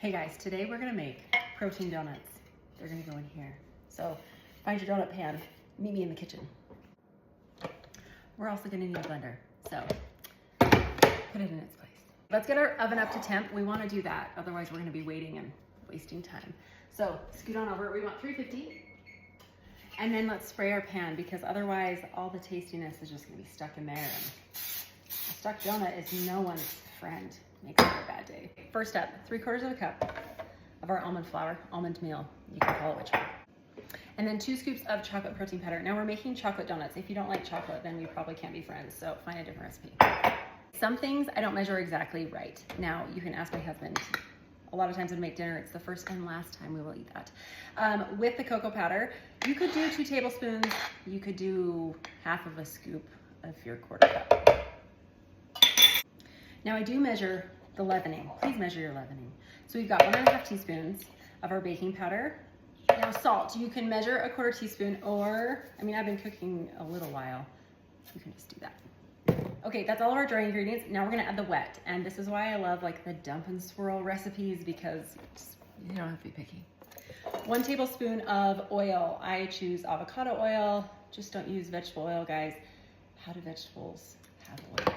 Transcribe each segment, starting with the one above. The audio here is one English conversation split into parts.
Hey guys, today we're gonna make protein donuts. They're gonna go in here. So find your donut pan, meet me in the kitchen. We're also gonna need a blender, so put it in its place. Let's get our oven up to temp. We wanna do that, otherwise we're gonna be waiting and wasting time. So scoot on over, we want 350. And then let's spray our pan because otherwise all the tastiness is just gonna be stuck in there. And a stuck donut is no one's friend. Makes it a bad day. First up, 3/4 cup of our almond flour, almond meal. You can call it what you want. And then 2 scoops of chocolate protein powder. Now we're making chocolate donuts. If you don't like chocolate, then we probably can't be friends. So find a different recipe. Some things I don't measure exactly right. Now you can ask my husband. A lot of times when we make dinner, it's the first and last time we will eat that. With the cocoa powder, you could do 2 tablespoons. You could do 1/2 scoop of your 1/4 cup. Now I do measure the leavening. Please measure your leavening. So we've got 1½ teaspoons of our baking powder. Now salt, you can measure 1/4 teaspoon or, I mean, I've been cooking a little while. You can just do that. Okay, that's all of our dry ingredients. Now we're gonna add the wet. And this is why I love like the dump and swirl recipes because you don't have to be picky. 1 tablespoon of oil. I choose avocado oil. Just don't use vegetable oil, guys. How do vegetables have oil?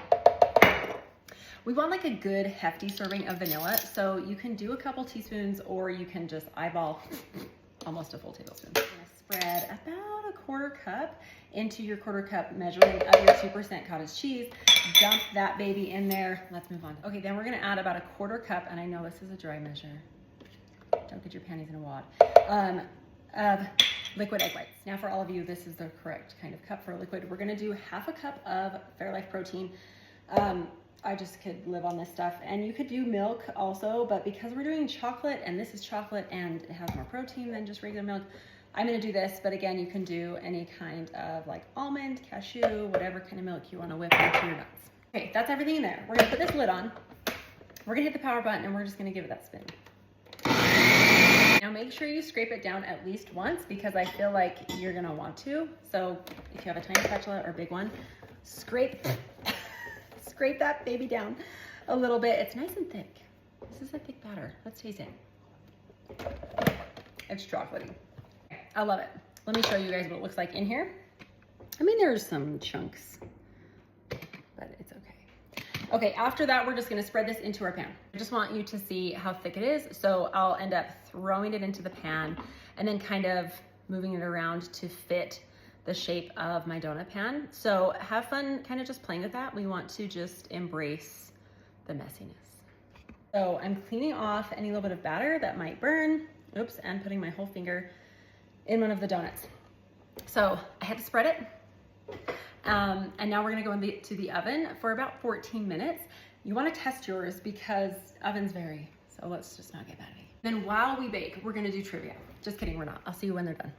We want like a good hefty serving of vanilla. So you can do a couple teaspoons or you can just eyeball almost a full tablespoon. I'm gonna spread about a 1/4 cup into your 1/4 cup measuring of your 2% cottage cheese. Dump that baby in there. Let's move on. Okay, then we're gonna add about a 1/4 cup, and I know this is a dry measure. Don't get your panties in a wad. Of liquid egg whites. Now for all of you, this is the correct kind of cup for liquid. We're gonna do 1/2 cup of Fairlife protein. I just could live on this stuff. And you could do milk also, but because we're doing chocolate and this is chocolate and it has more protein than just regular milk, I'm gonna do this, but again, you can do any kind of like almond, cashew, whatever kind of milk you wanna whip into your nuts. Okay, that's everything in there. We're gonna put this lid on. We're gonna hit the power button and we're just gonna give it that spin. Now make sure you scrape it down at least once because I feel like you're gonna want to. So if you have a tiny spatula or a big one, scrape that baby down a little bit. It's nice and thick. This is a thick batter. Let's taste it. It's chocolatey. I love it. Let me show you guys what it looks like in here. I mean, there's some chunks, but it's okay. Okay, after that, we're just gonna spread this into our pan. I just want you to see how thick it is. So I'll end up throwing it into the pan and then kind of moving it around to fit the shape of my donut pan. So have fun kind of just playing with that. We want to just embrace the messiness. So I'm cleaning off any little bit of batter that might burn. Oops, and putting my whole finger in one of the donuts. So I had to spread it. And now we're gonna go into the oven for about 14 minutes. You wanna test yours because ovens vary. So let's just not get mad at me. Then while we bake, we're gonna do trivia. Just kidding, we're not. I'll see you when they're done.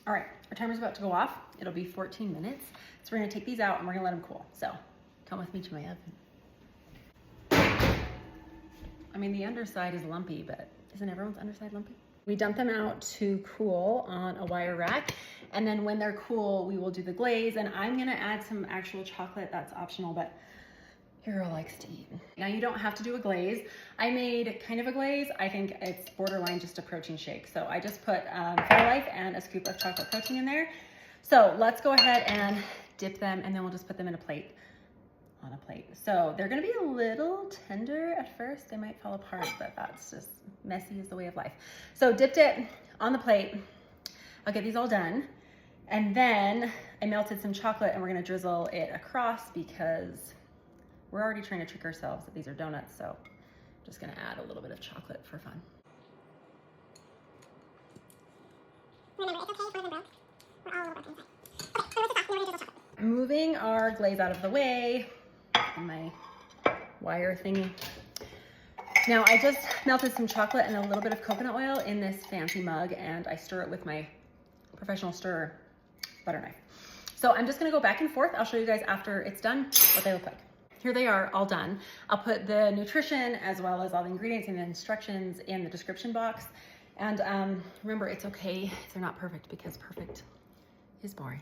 All right, our timer's about to go off. It'll be 14 minutes. So we're gonna take these out and we're gonna let them cool. So come with me to my oven. I mean, the underside is lumpy, but isn't everyone's underside lumpy? We dump them out to cool on a wire rack. And then when they're cool, we will do the glaze. And I'm gonna add some actual chocolate, that's optional, but your girl likes to eat. Now you don't have to do a glaze. I made kind of a glaze. I think it's borderline just a protein shake. So I just put Fairlife and a scoop of chocolate protein in there. So let's go ahead and dip them and then we'll just put them in a plate, on a plate. So they're gonna be a little tender at first. They might fall apart, but that's just messy is the way of life. So dipped it on the plate. I'll get these all done. And then I melted some chocolate and we're gonna drizzle it across because we're already trying to trick ourselves that these are donuts, so I'm just gonna add a little bit of chocolate for fun. Remember, it's okay if we're broke. We're all a little broken inside. Okay, so once it's off, we're gonna drizzle chocolate. Moving our glaze out of the way, and my wire thingy. Now I just melted some chocolate and a little bit of coconut oil in this fancy mug, and I stir it with my professional stirrer butter knife. So I'm just gonna go back and forth. I'll show you guys after it's done what they look like. Here they are all done. I'll put the nutrition as well as all the ingredients and the instructions in the description box. And remember, it's okay if they're not perfect because perfect is boring.